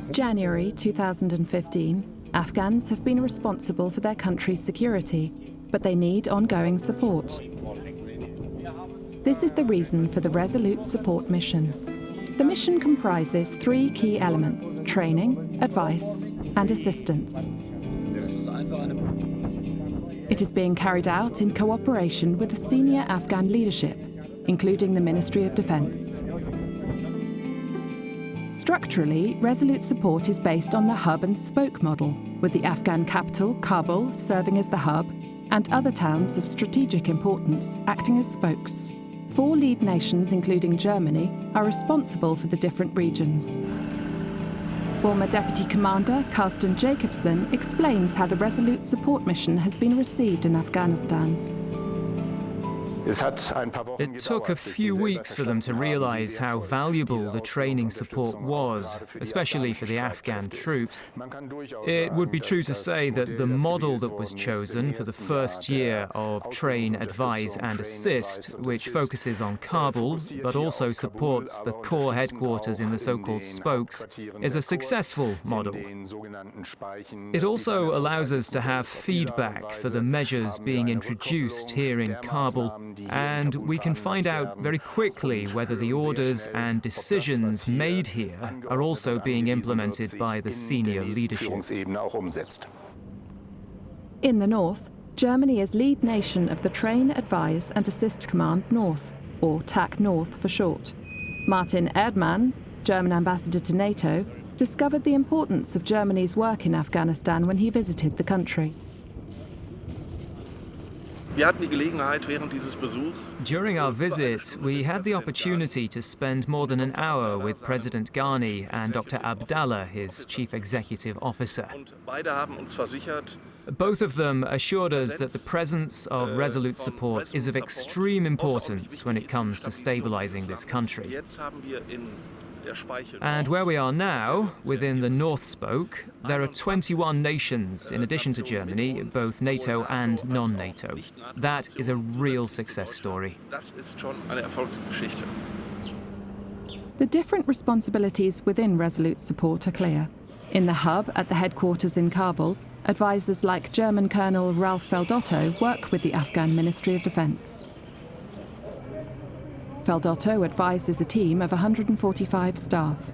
Since January 2015, Afghans have been responsible for their country's security, but they need ongoing support. This is the reason for the Resolute Support mission. The mission comprises 3 key elements: training, advice, and assistance. It is being carried out in cooperation with the senior Afghan leadership, including the Ministry of Defence. Structurally, Resolute Support is based on the hub and spoke model, with the Afghan capital, Kabul, serving as the hub, and other towns of strategic importance acting as spokes. 4 lead nations, including Germany, are responsible for the different regions. Former Deputy Commander Carsten Jacobsen explains how the Resolute Support mission has been received in Afghanistan. It took a few weeks for them to realize how valuable the training support was, especially for the Afghan troops. It would be true to say that the model that was chosen for the first year of Train, Advise and Assist, which focuses on Kabul, but also supports the core headquarters in the so-called spokes, is a successful model. It also allows us to have feedback for the measures being introduced here in Kabul, and we can find out very quickly whether the orders and decisions made here are also being implemented by the senior leadership. In the north, Germany is lead nation of the Train, Advise and Assist Command North, or TAC North for short. Martin Erdmann, German ambassador to NATO, discovered the importance of Germany's work in Afghanistan when he visited the country. During our visit, we had the opportunity to spend more than an hour with President Ghani and Dr. Abdallah, his chief executive officer. Both of them assured us that the presence of Resolute Support is of extreme importance when it comes to stabilizing this country. And where we are now, within the North Spoke, there are 21 nations, in addition to Germany, both NATO and non-NATO. That is a real success story. The different responsibilities within Resolute Support are clear. In the hub at the headquarters in Kabul, advisors like German Colonel Ralph Feldotto work with the Afghan Ministry of Defence. Feldotto advises a team of 145 staff.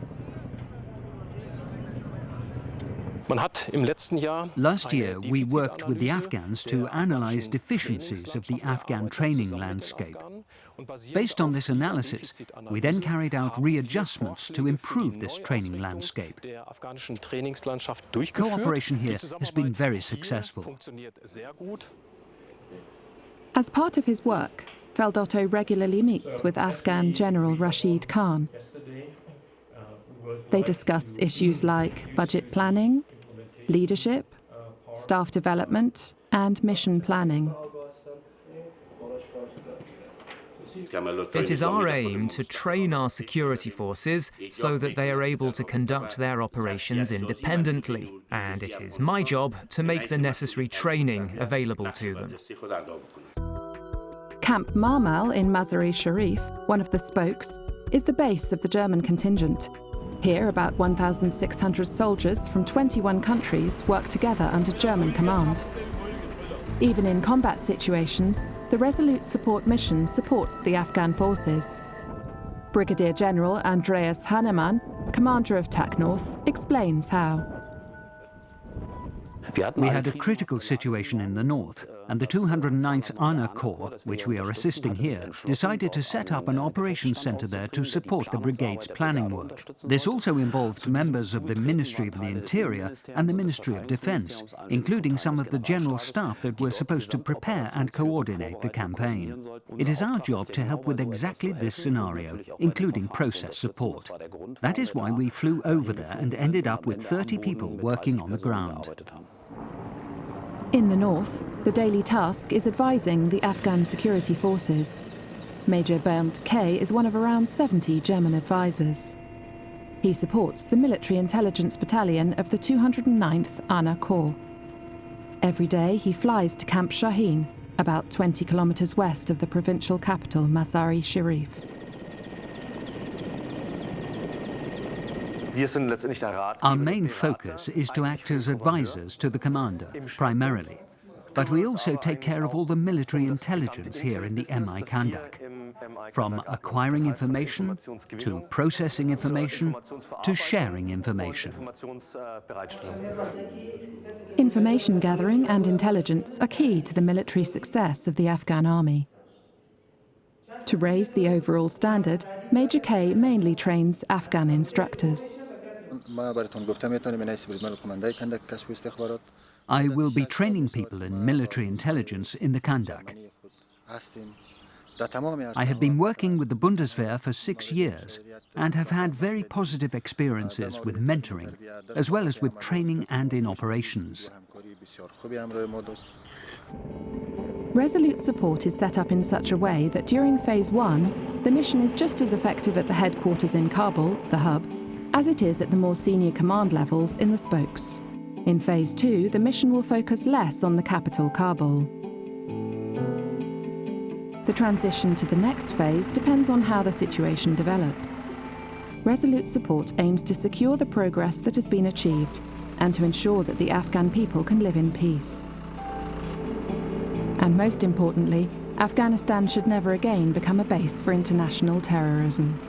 Last year, we worked with the Afghans to analyse deficiencies of the Afghan training landscape. Based on this analysis, we then carried out readjustments to improve this training landscape. Cooperation here has been very successful. As part of his work, Feldotto regularly meets with Afghan General Rashid Khan. They discuss issues like budget planning, leadership, staff development, and mission planning. It is our aim to train our security forces so that they are able to conduct their operations independently, and it is my job to make the necessary training available to them. Camp Marmal in Mazar-e-Sharif, one of the spokes, is the base of the German contingent. Here, about 1,600 soldiers from 21 countries work together under German command. Even in combat situations, the Resolute Support mission supports the Afghan forces. Brigadier General Andreas Hannemann, commander of TAC North, explains how. We had a critical situation in the north, and the 209th ANA Corps, which we are assisting here, decided to set up an operations centre there to support the brigade's planning work. This also involved members of the Ministry of the Interior and the Ministry of Defence, including some of the general staff that were supposed to prepare and coordinate the campaign. It is our job to help with exactly this scenario, including process support. That is why we flew over there and ended up with 30 people working on the ground. In the north, the daily task is advising the Afghan security forces. Major Bernd K. is one of around 70 German advisors. He supports the Military Intelligence Battalion of the 209th ANA Corps. Every day he flies to Camp Shaheen, about 20 kilometers west of the provincial capital Mazar-e-Sharif. Our main focus is to act as advisors to the commander, primarily. But we also take care of all the military intelligence here in the MI Kandak. From acquiring information, to processing information, to sharing information. Information gathering and intelligence are key to the military success of the Afghan army. To raise the overall standard, Major K mainly trains Afghan instructors. I will be training people in military intelligence in the Kandak. I have been working with the Bundeswehr for 6 years and have had very positive experiences with mentoring, as well as with training and in operations. Resolute Support is set up in such a way that during Phase 1, the mission is just as effective at the headquarters in Kabul, the hub, as it is at the more senior command levels in the spokes. In Phase 2, the mission will focus less on the capital, Kabul. The transition to the next phase depends on how the situation develops. Resolute Support aims to secure the progress that has been achieved and to ensure that the Afghan people can live in peace. And most importantly, Afghanistan should never again become a base for international terrorism.